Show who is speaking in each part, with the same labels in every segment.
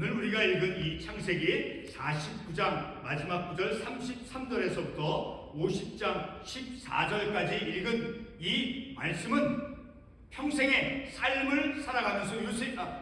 Speaker 1: 오늘 우리가 읽은 이 창세기 49장 마지막 구절 33절에서부터 50장 14절까지 읽은 이 말씀은 평생의 삶을 살아가면서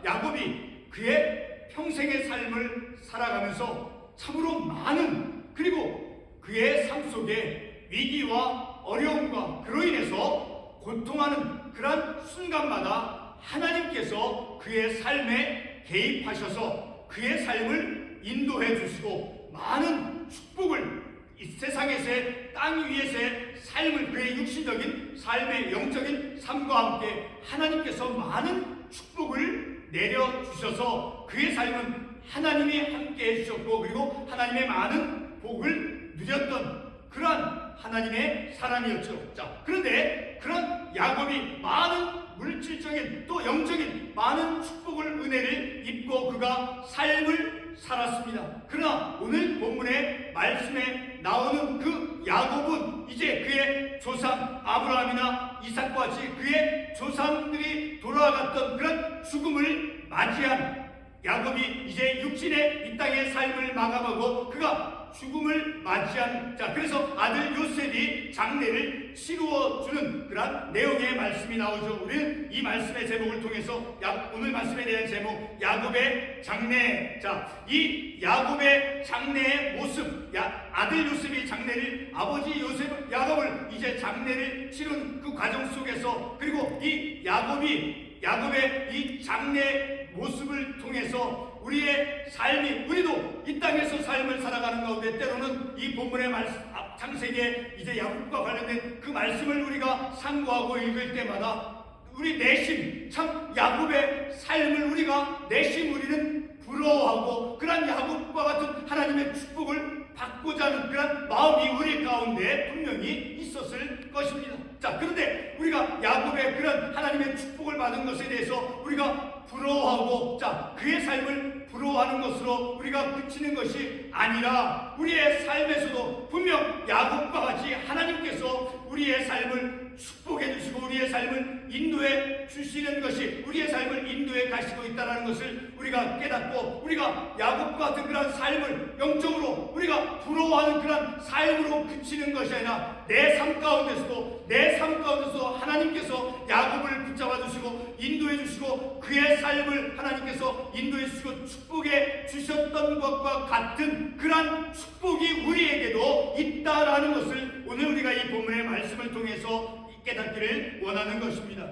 Speaker 1: 야곱이 그의 평생의 삶을 살아가면서 참으로 많은, 그리고 그의 삶 속에 위기와 어려움과 그로 인해서 고통하는 그러한 순간마다 하나님께서 그의 삶에 개입하셔서 그의 삶을 인도해 주시고 많은 축복을, 이 세상에서의 땅 위에서의 삶을, 그의 육신적인 삶의 영적인 삶과 함께 하나님께서 많은 축복을 내려주셔서 그의 삶은 하나님이 함께 해주셨고, 그리고 하나님의 많은 복을 누렸던 그러한 하나님의 사람이었죠. 자, 그런데 그런 야곱이 많은 물질적인 또 영적인 많은 축복을, 은혜를 입고 그가 삶을 살았습니다. 그러나 오늘 본문의 말씀에 나오는 그 야곱은 이제 그의 조상 아브라함이나 이삭과 같이 그의 조상들이 돌아갔던 그런 죽음을 맞이한 야곱이 이제 육신의 이 땅의 삶을 마감하고 그가 죽음을 맞이한, 자, 그래서 아들 요셉이 장례를 치루어주는 그런 내용의 말씀이 나오죠. 우리는 이 말씀의 제목을 통해서 오늘 말씀에 대한 제목, 야곱의 장례. 자, 이 야곱의 장례의 모습, 아들 요셉이 장례를, 아버지 야곱을 이제 장례를 치른 그 과정 속에서, 그리고 이 야곱의 이 장례 모습을 통해서 우리의 삶이, 우리도 이 땅에서 삶을 살아가는 가운데 때로는 이 본문의 말씀, 창세기에 이제 야곱과 관련된 그 말씀을 우리가 상고하고 읽을 때마다 우리 내심, 참 야곱의 삶을 우리가 내심 우리는 부러워하고 그런 야곱과 같은 하나님의 축복을 받고자 하는 그런 마음이 우리 가운데 분명히 있었을 것입니다. 자, 그런데 우리가 야곱의 그런 하나님의 축복을 받은 것에 대해서 우리가 부러워하고, 자, 그의 삶을 부러워하는 것으로 우리가 그치는 것이 아니라 우리의 삶에서도 분명 야곱과 같이 하나님께서 우리의 삶을 축복해 주시고 우리의 삶을 인도해 주시는 것이, 우리의 삶을 인도해 가시고 있다는 것을 우리가 깨닫고, 우리가 야곱과 같은 그런 삶을 영적으로 우리가 부러워하는 그런 삶으로 그치는 것이 아니라 내 삶 가운데서도 하나님께서 야곱을 붙잡아 주시고 인도해 주시고 그의 삶을 하나님께서 인도해 주시고 축복해 주셨던 것과 같은 그런 축복이 우리에게도 있다라는 것을 오늘 우리가 이 본문의 말씀을 통해서 깨닫기를 원하는 것입니다.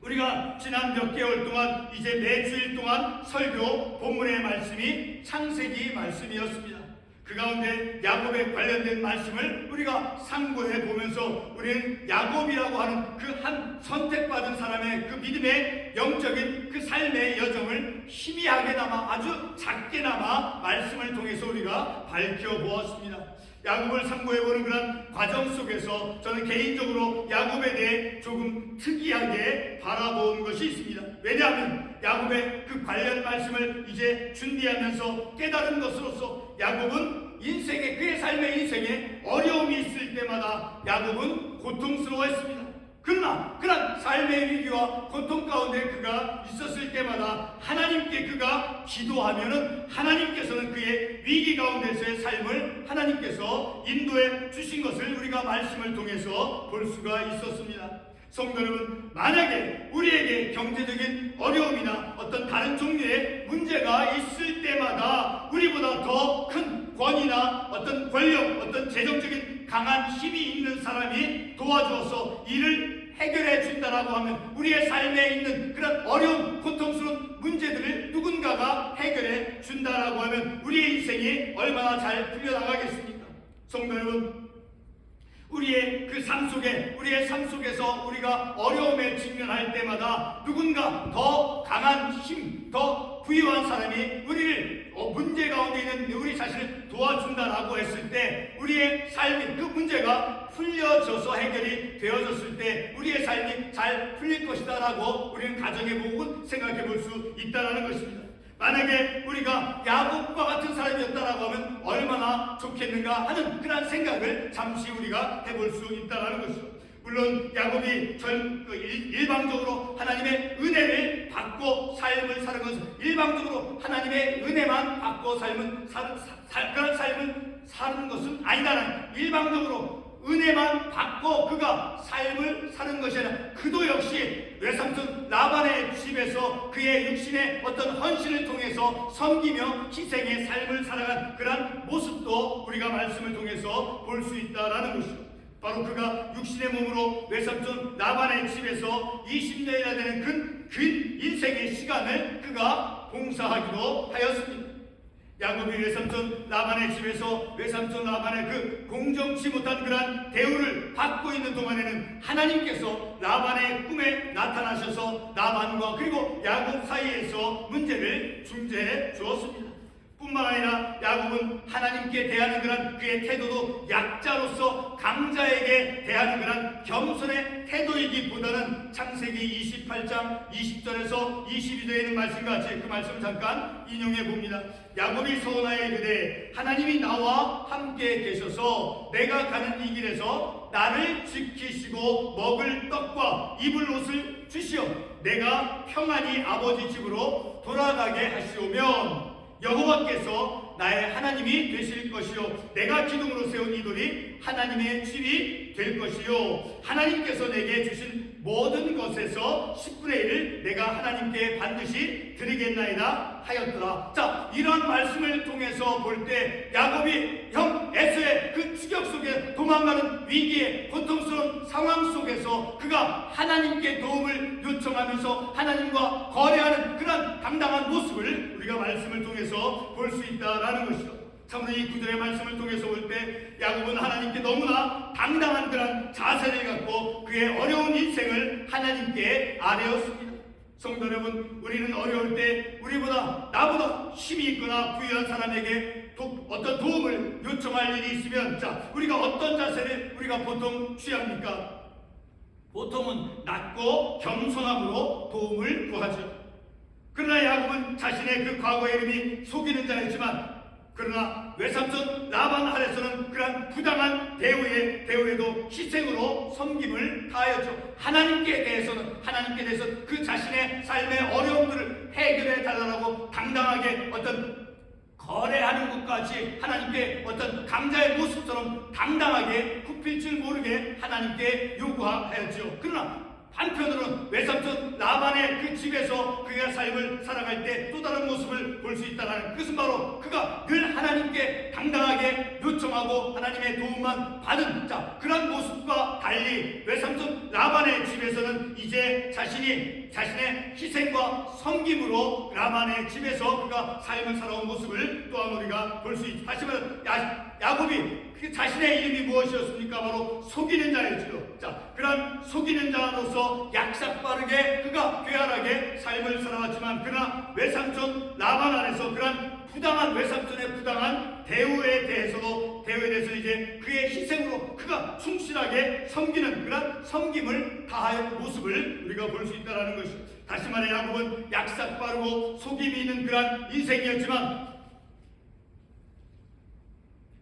Speaker 1: 우리가 지난 몇 개월 동안 이제 매주일 동안 설교 본문의 말씀이 창세기 말씀이었습니다. 그 가운데 야곱에 관련된 말씀을 우리가 상고해 보면서 우리는 야곱이라고 하는 그 한 선택받은 사람의 그 믿음의 영적인 그 삶의 여정을 희미하게나마, 아주 작게나마 말씀을 통해서 우리가 밝혀보았습니다. 야곱을 상고해보는 그런 과정 속에서 저는 개인적으로 야곱에 대해 조금 특이하게 바라본 것이 있습니다. 왜냐하면 야곱의 그 관련 말씀을 이제 준비하면서 깨달은 것으로서 야곱은 그의 삶의 인생에 어려움이 있을 때마다 야곱은 고통스러워했습니다. 그러나 그런 삶의 위기와 고통 가운데 그가 있었을 때마다 하나님께 그가 기도하면은 하나님께서는 그의 위기 가운데서의 삶을 하나님께서 인도해 주신 것을 우리가 말씀을 통해서 볼 수가 있었습니다. 성도 여러분, 만약에 우리에게 경제적인 어려움이나 어떤 다른 종류의 문제가 있을 때마다 우리보다 더 큰 권위나 어떤 권력, 어떤 재정적인 강한 힘이 있는 사람이 도와주어서 이를 해결해 준다라고 하면, 우리의 삶에 있는 그런 어려운 고통스러운 문제들을 누군가가 해결해 준다라고 하면 우리의 인생이 얼마나 잘 풀려나가겠습니까? 성도 여러분, 우리의 그 삶 속에, 우리의 삶 속에서 우리가 어려움에 직면할 때마다 누군가 더 강한 힘, 더 부유한 사람이 우리를 문제 가운데 있는 우리 자신을 도와준다라고 했을 때 우리의 삶이, 그 문제가 풀려져서 해결이 되어졌을 때 우리의 삶이 잘 풀릴 것이다 라고 우리는 가정해보고 생각해볼 수 있다는 것입니다. 만약에 우리가 야곱과 같은 사람이었다라고 하면 얼마나 좋겠는가 하는 그런 생각을 잠시 우리가 해볼 수 있다는 것이죠. 물론 야곱이 일방적으로 하나님의 은혜를 받고 삶을 사는 것은, 일방적으로 하나님의 은혜만 받고 그런 삶을 사는 것은 아니다는, 일방적으로 은혜만 받고 그가 삶을 사는 것이 아니라 그도 역시 외삼촌 라반의 집에서 그의 육신의 어떤 헌신을 통해서 섬기며 희생의 삶을 살아간 그러한 모습도 우리가 말씀을 통해서 볼 수 있다라는 것이죠. 바로 그가 육신의 몸으로 외삼촌 라반의 집에서 20년이나 되는 긴 인생의 시간을 그가 봉사하기도 하였습니다. 야곱이 외삼촌 라반의 집에서 외삼촌 라반의 그 공정치 못한 그러한 대우를 받고 있는 동안에는 하나님께서 라반의 꿈에 나타나셔서 라반과 그리고 야곱 사이에서 문제를 중재해 주었습니다. 뿐만 아니라 야곱은 하나님께 대하는 그런 그의 태도도 약자로서 강자에게 대하는 그런 겸손의 태도이기보다는 창세기 28장 20절에서 22절에 있는 말씀과 같이 그 말씀을 잠깐 인용해 봅니다. 야곱이 소원하여 이르되 하나님이 나와 함께 계셔서 내가 가는 이 길에서 나를 지키시고 먹을 떡과 입을 옷을 주시어 내가 평안히 아버지 집으로 돌아가게 하시오면 여호와께서 나의 하나님이 되실 것이요 내가 기둥으로 세운 이 돌이 하나님의 집이 될 것이요 하나님께서 내게 주신 모든 것에서 10분의 1을 내가 하나님께 반드시 드리겠나이다 하였더라. 자, 이러한 말씀을 통해서 볼 때 야곱이 형 에서의 그 추격 속에 도망가는 위기의 고통스러운 상황 속에서 그가 하나님께 도움을 요청하면서 하나님과 거래하는 그런 당당한 모습을 우리가 말씀을 통해서 볼 수 있다라는 것이죠. 참으로 이 구절의 말씀을 통해서 볼 때 야곱은 하나님께 너무나 당당한 그런 자세를 갖고 그의 어려운 인생을 하나님께 아뢰었습니다. 성도 여러분, 우리는 어려울 때 나보다 힘이 있거나 부유한 사람에게 어떤 도움을 요청할 일이 있으면 우리가 어떤 자세를 우리가 보통 취합니까? 보통은 낮고 겸손함으로 도움을 구하죠. 그러나 야곱은 자신의 그 과거의 이름이 속이는 자였지만, 그러나 외삼촌 라반 아래서는 그러한 부당한 대우에도 희생으로 섬김을 다하였죠. 하나님께 대해서 그 자신의 삶의 어려움들을 해결해 달라고 당당하게 어떤 거래하는 것까지 하나님께 어떤 강자의 모습처럼 당당하게 굽힐 줄 모르게 하나님께 요구하였죠. 그러나 한편으로는 외삼촌 라반의 그 집에서 그의 삶을 살아갈 때 또 다른 모습을 볼 수 있다는 그것은 바로 그가 늘 하나님께 당당하게 요청하고 하나님의 도움만 받은 그런 모습과 달리 외삼촌 라반의 집에서는 이제 자신의 희생과 섬김으로 라반의 집에서 그가 삶을 살아온 모습을 또한 우리가 볼 수 있죠. 다시 말해 야곱이 그 자신의 이름이 무엇이었습니까? 바로 속이는 자였지요. 그런 속이는 자로서 약삭빠르게 그가 쾌활하게 삶을 살아왔지만, 그러나 외삼촌 라반 안에서 그런 외삼촌의 부당한 대우에 대해서도 이제 그의 희생으로 그가 충실하게 섬기는 그런 섬김을 다하는 모습을 우리가 볼 수 있다는 것이죠. 다시 말해 야곱은 약삭빠르고 속임이 있는 그런 인생이었지만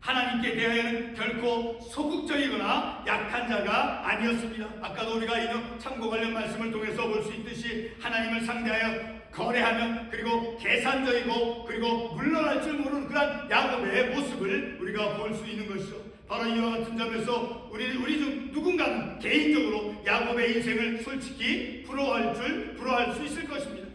Speaker 1: 하나님께 대하여는 결코 소극적이거나 약한 자가 아니었습니다. 아까도 우리가 이런 참고 관련 말씀을 통해서 볼 수 있듯이 하나님을 상대하여 거래하며 그리고 계산적이고 그리고 물러날 줄 모르는 그런 야곱의 모습을 우리가 볼 수 있는 것이죠. 바로 이와 같은 점에서 우리 중 누군가는 개인적으로 야곱의 인생을 솔직히 부러워할 수 있을 것입니다.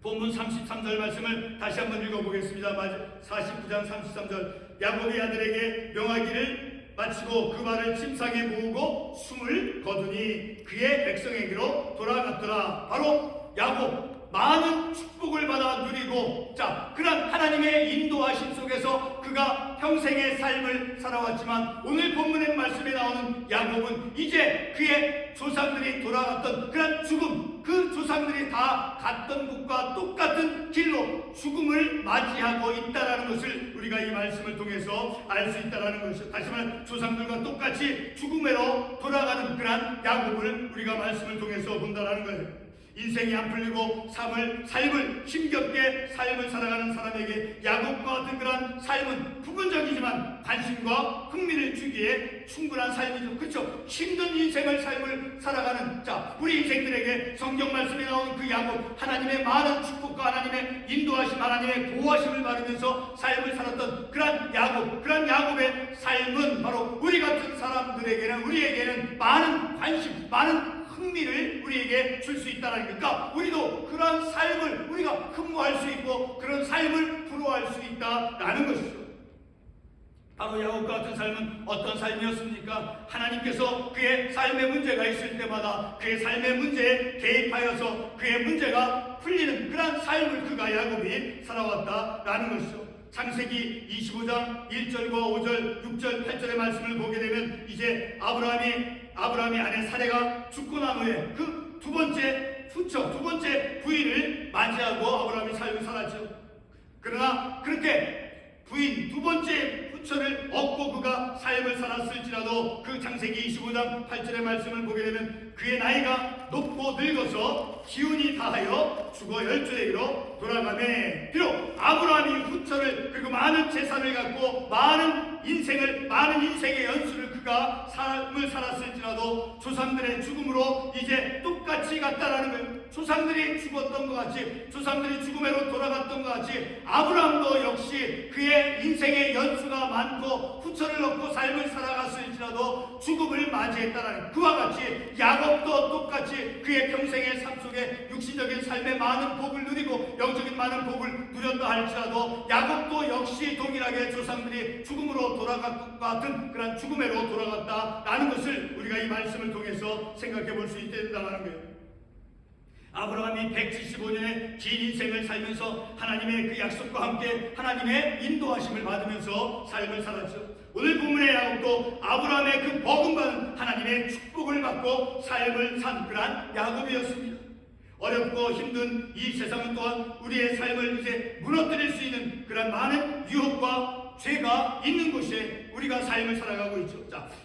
Speaker 1: 본문 33절 말씀을 다시 한번 읽어보겠습니다. 49장 33절. 야곱이 아들에게 명하기를 마치고 그 말을 침상에 모으고 숨을 거두니 그의 백성에게로 돌아갔더라. 바로 야곱, 많은 축복을 받아 누리고 그런 하나님의 인도하심 속에서 그가 평생의 삶을 살아왔지만, 오늘 본문의 말씀에 나오는 야곱은 이제 그의 조상들이 돌아갔던 그런 죽음, 그 조상들이 다 갔던 곳과 똑같은 길로 죽음을 맞이하고 있다는 것을 우리가 이 말씀을 통해서 알 수 있다는 것이죠. 다시 말해 조상들과 똑같이 죽음으로 돌아가는 그런 야곱을 우리가 말씀을 통해서 본다는 거예요. 인생이 안 풀리고 삶을 힘겹게 삶을 살아가는 사람에게 야곱과 같은 그런 삶은 부분적이지만 관심과 흥미를 주기에 충분한 삶이죠. 그렇죠? 힘든 삶을 살아가는 우리 인생들에게 성경 말씀에 나오는 그 야곱, 하나님의 많은 축복과 하나님의 인도하심, 하나님의 보호하심을 받으면서 삶을 살았던 그런 야곱의 삶은 바로 우리 같은 사람들에게는, 우리에게는 많은 관심, 많은 흥미를 우리에게 줄 수 있다는 거니까 우리도 그러한 삶을 우리가 흠모할 수 있고 그런 삶을 부러워할 수 있다라는 것이죠. 바로 야곱과 같은 삶은 어떤 삶이었습니까? 하나님께서 그의 삶의 문제가 있을 때마다 그의 삶의 문제에 개입하여서 그의 문제가 풀리는 그런 삶을 야곱이 살아왔다라는 것이죠. 창세기 25장 1절과 5절, 6절, 8절의 말씀을 보게 되면 이제 아브라함이 아내 사레가 죽고 난 후에 그 두 번째 부인을 맞이하고 아브라함이 삶을 살았죠. 그러나 그렇게 부인 두 번째 후처를 얻고 그가 삶을 살았을지라도 그 창세기 25장 8절의 말씀을 보게 되면 그의 나이가 높고 늙어서 기운이 다하여 죽어 열조에게로 돌아가매 비록 아브라함이 후처를 그리고 많은 재산을 갖고 많은 인생의 연수를 그가 삶을 살았을지라도 조상들의 죽음으로 이제 똑같이 갔다라는 거예요. 조상들이 죽었던 것 같이, 조상들이 죽음으로 돌아갔던 것 같이 아브라함도 역시 그의 인생의 연수가 많고 후처를 얻고 삶을 살아갔을지라도 죽음을 맞이했다라는, 그와 같이 야곱도 똑같이 그의 평생의 삶 속에 육신적인 삶의 많은 복을 누리고 영적인 많은 복을 누렸다 할지라도 야곱도 역시 동일하게 조상들이 죽음으로 돌아간 것 같은 그런 죽음으로 돌아갔다라는 것을 우리가 이 말씀을 통해서 생각해 볼 수 있다는 거예요. 아브라함이 175년의 긴 인생을 살면서 하나님의 그 약속과 함께 하나님의 인도하심을 받으면서 삶을 살았죠. 오늘 본문의 야곱도 아브라함의 그 복음받은 하나님의 축복을 받고 삶을 산 그런 야곱이었습니다. 어렵고 힘든 이 세상은 또한 우리의 삶을 이제 무너뜨릴 수 있는 그런 많은 유혹과 죄가 있는 곳에 우리가 삶을 살아가고 있죠.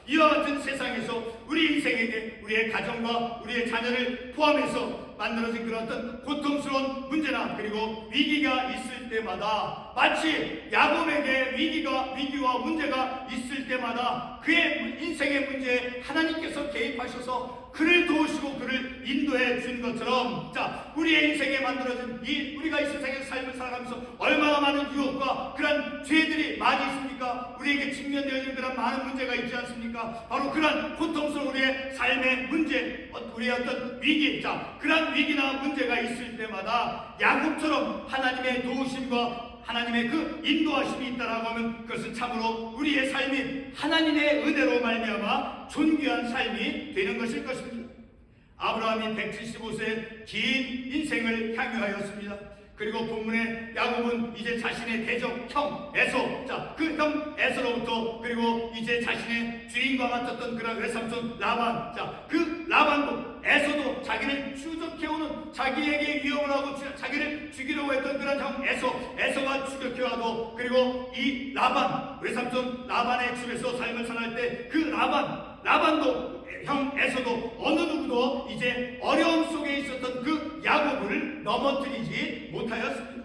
Speaker 1: 이와 같은 세상에서 우리 인생에게 우리의 가정과 우리의 자녀를 포함해서 만들어진 그런 어떤 고통스러운 문제나 그리고 위기가 있을 때마다 마치 야곱에게 위기와 문제가 있을 때마다 그의 인생의 문제에 하나님께서 개입하셔서 그를 도우시고 그를 인도해 준 것처럼 우리의 인생에 만들어진 우리가 이 세상에서 삶을 살아가면서 얼마나 많은 유혹과 그런 죄들이 많이 있습니까? 우리에게 직면되어 있는 그런 많은 문제가 있지 않습니까? 바로 그런 고통스러운 우리의 삶의 문제, 우리의 어떤 위기, 그런 위기나 문제가 있을 때마다 야곱처럼 하나님의 도우심과 하나님의 그 인도하심이 있다라고 하면 그것은 참으로 우리의 삶이 하나님의 은혜로 말미암아 존귀한 삶이 되는 것일 것입니다. 아브라함이 175세 긴 인생을 향유하였습니다. 그리고 본문에 야곱은 이제 자신의 대적 형 에서, 그 형 에서로부터 그리고 이제 자신의 주인과 같았던 그런 외삼촌 라반, 그 라반도 에서도 자기를 추적해오는, 자기에게 위협을 하고 자기를 죽이려고 했던 그런 형 에서가 추격해와도, 그리고 이 라반, 외삼촌 라반의 집에서 삶을 살아갈 때 그 라반도 형 에서도 어느 누구도 이제 어려움 속에 있었던 그 야곱을 넘어뜨리지 못하였습니다.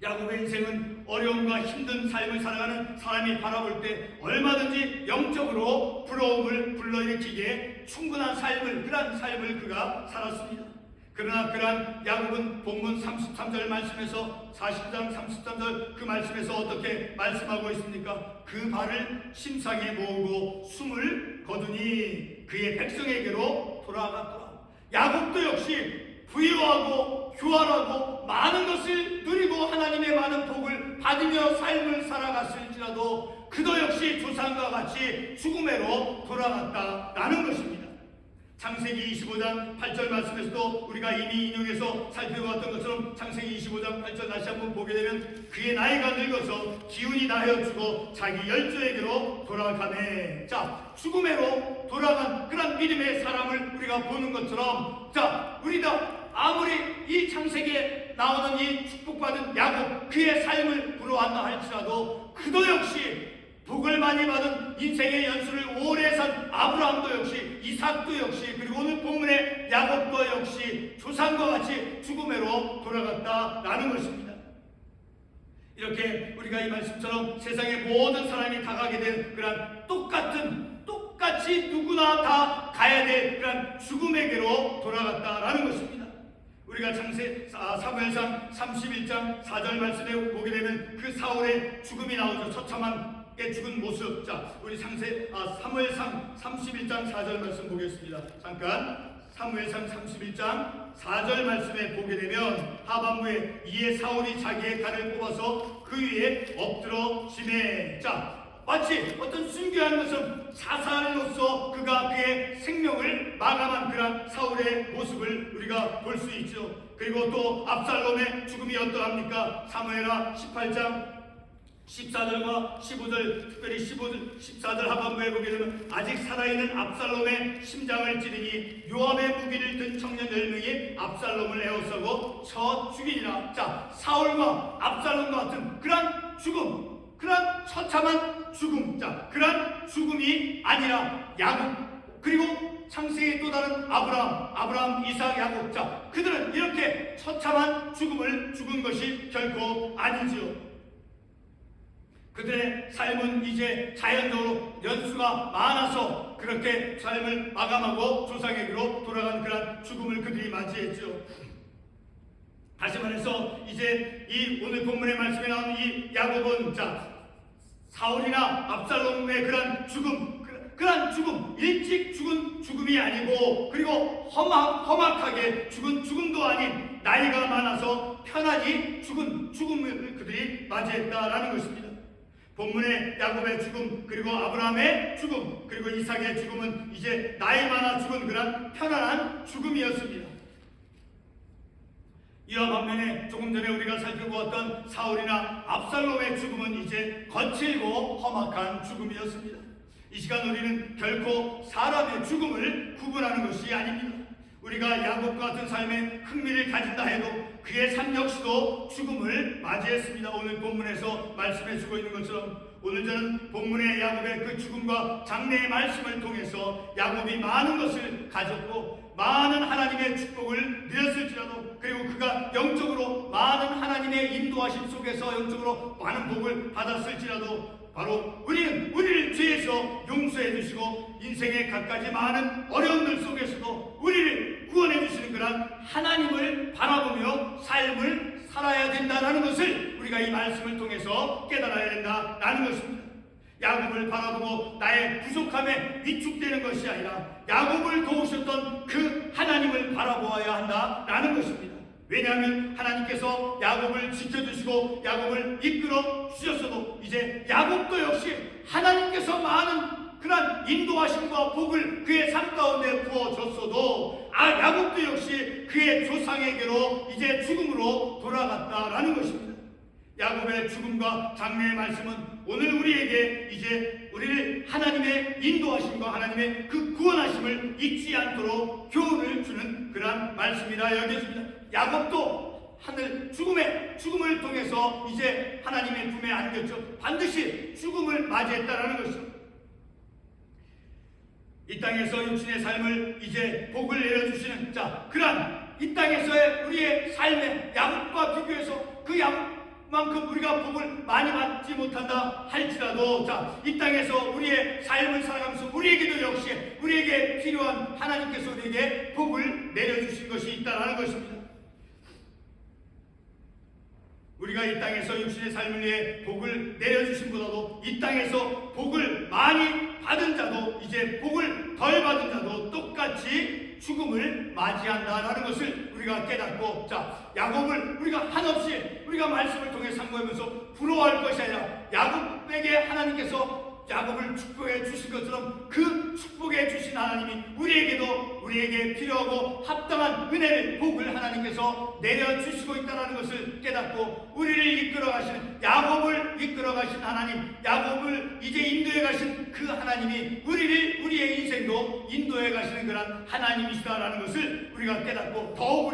Speaker 1: 야곱의 인생은 어려움과 힘든 삶을 살아가는 사람이 바라볼 때 얼마든지 영적으로 부러움을 불러일으키기에 충분한 그러한 삶을 그가 살았습니다. 그러나 그러한 야곱은 본문 33절 말씀에서 40장 33절 그 말씀에서 어떻게 말씀하고 있습니까? 그 발을 심상에 모으고 숨을 거두니 그의 백성에게로 돌아갔더라. 야곱도 역시 부유하고 교활하고 많은 것을 누리고 하나님의 많은 복을 받으며 삶을 살아갔을지라도 그도 역시 조상과 같이 죽음으로 돌아갔다라는 것입니다. 창세기 25장 8절 말씀에서도 우리가 이미 인용해서 살펴보았던 것처럼 창세기 25장 8절 다시 한번 보게 되면 그의 나이가 늙어서 기운이 다하여 죽어 자기 열조에게로 돌아가네. 죽음으로 돌아간 그런 믿음의 사람을 우리가 보는 것처럼 우리가 아무리 이 창세기에 나오는 이 축복받은 야곱 그의 삶을 부러워한다 할지라도 그도 역시 복을 많이 받은 인생의 연수를 오래 산 아브라함도 역시, 이삭도 역시, 그리고 오늘 본문의 야곱도 역시 조상과 같이 죽음으로 돌아갔다라는 것입니다. 이렇게 우리가 이 말씀처럼 세상의 모든 사람이 다 가게 된 그런 똑같이 누구나 다 가야 될 그런 죽음에게로 돌아갔다라는 것입니다. 우리가 사무엘상 31장 4절 말씀에 보게 되면 그 사울의 죽음이 나오죠. 처참하게 죽은 모습. 자, 우리 사무엘상 31장 4절 말씀 보겠습니다. 잠깐. 사무엘상 31장 4절 말씀에 보게 되면 하반부에 이에 사울이 자기의 칼을 뽑아서 그 위에 엎드러 지매. 자, 마치 어떤 순교하는 것은 사살로서 그가 그의 생명을 마감한 그런 사울의 모습을 우리가 볼 수 있죠. 그리고 또 압살롬의 죽음이 어떠합니까? 사무엘하 18장 14절과 15절, 특별히 14절 하반부에 보게 되면 아직 살아있는 압살롬의 심장을 찌르니 요압의 무기를 든 청년 10명이 압살롬을 에워싸고 쳐 죽이니라. 자, 사울과 압살롬과 같은 그런 죽음, 그런 처참한 죽음, 자, 그런 죽음이 아니라 야곱, 그리고 창세기의 또 다른 아브라함, 이삭, 야곱, 자, 그들은 이렇게 처참한 죽음을 죽은 것이 결코 아니지요. 그들의 삶은 이제 자연적으로 연수가 많아서 그렇게 삶을 마감하고 조상에게로 돌아간 그런 죽음을 그들이 맞이했죠. 다시 말해서 이제 이 오늘 본문의 말씀에 나오는 이 야곱은 자, 사울이나 압살롬의 그런 죽음, 일찍 죽은 죽음이 아니고, 그리고 험악하게 죽은 죽음도 아닌 나이가 많아서 편하게 죽은 죽음을 그들이 맞이했다라는 것입니다. 본문의 야곱의 죽음, 그리고 아브라함의 죽음, 그리고 이삭의 죽음은 이제 나이 많아 죽은 그런 편안한 죽음이었습니다. 이와 반면에 조금 전에 우리가 살펴보았던 사울이나 압살롬의 죽음은 이제 거칠고 험악한 죽음이었습니다. 이 시간 우리는 결코 사람의 죽음을 구분하는 것이 아닙니다. 우리가 야곱과 같은 삶에 흥미를 가진다 해도 그의 삶 역시도 죽음을 맞이했습니다. 오늘 본문에서 말씀해 주고 있는 것처럼 오늘 저는 본문의 야곱의 그 죽음과 장래의 말씀을 통해서 야곱이 많은 것을 가졌고 많은 하나님의 축복을 누렸을지라도, 그리고 그가 영적으로 많은 하나님의 인도하심 속에서 영적으로 많은 복을 받았을지라도, 바로 우리를 죄에서 용서해 주시고 인생의 갖가지 많은 어려움들 속에서도 우리를 구원해 주시는 그런 하나님을 바라보며 삶을 살아야 된다는 것을 우리가 이 말씀을 통해서 깨달아야 된다는 것입니다. 야곱을 바라보고 나의 부족함에 위축되는 것이 아니라 야곱을 도우셨던 그 하나님을 바라보아야 한다라는 것입니다. 왜냐하면 하나님께서 야곱을 지켜주시고 야곱을 이끌어 주셨어도 이제 야곱도 역시 하나님께서 많은 그런 인도하심과 복을 그의 삶 가운데 부어줬어도 야곱도 역시 그의 조상에게로 이제 죽음으로 돌아갔다라는 것입니다. 야곱의 죽음과 장래의 말씀은 오늘 우리에게 이제 우리를 하나님의 인도하심과 하나님의 그 구원하심을 잊지 않도록 교훈을 주는 그런 말씀이라 여겨집니다. 야곱도 하늘 죽음을 통해서 이제 하나님의 품에 안겼죠. 반드시 죽음을 맞이했다라는 것이죠. 이 땅에서 육신의 삶을 이제 복을 내려주시는 그러한 이 땅에서의 우리의 삶의 야곱과 비교해서 그 야곱만큼 우리가 복을 많이 받지 못한다 할지라도 이 땅에서 우리의 삶을 살아가면서 우리에게도 역시 우리에게 필요한 하나님께서 우리에게 복을 내려주신 것이 있다라는 것입니다. 우리가 이 땅에서 육신의 삶을 위해 복을 내려주심보다도 이 땅에서 복을 많이 받은 자도 이제 복을 덜 받은 자도 똑같이 죽음을 맞이한다라는 것을 우리가 깨닫고 야곱을 우리가 한없이 우리가 말씀을 통해 상고하면서 부러워할 것이 아니라 야곱에게 하나님께서 야곱을 축복해 주신 것처럼 그 축복해 주신 하나님이 우리에게 필요하고 합당한 은혜를 복을 하나님께서 내려주시고 있다는 것을 깨닫고 우리를 이끌어 가시는 야곱을 이끌어 가신 하나님, 야곱을 이제 인도해 가신 그 하나님이 우리의 인생도 인도해 가시는 그런 하나님이시다라는 것을 우리가 깨닫고 더욱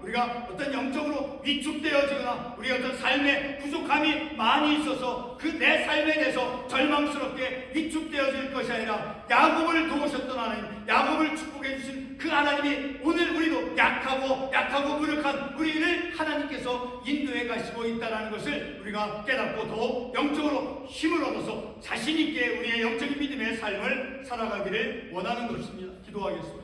Speaker 1: 우리가 어떤 영적으로 위축되어지거나 우리 어떤 삶에 부족함이 많이 있어서 그 내 삶에 대해서 절망스럽게 위축되어질 것이 아니라 야곱을 도우셨던 하나님, 야곱을 축복해 주신 그 하나님이 오늘 우리도 약하고 무력한 우리를 하나님께서 인도해 가시고 있다는 것을 우리가 깨닫고 더 영적으로 힘을 얻어서 자신 있게 우리의 영적인 믿음의 삶을 살아가기를 원하는 것입니다. 기도하겠습니다.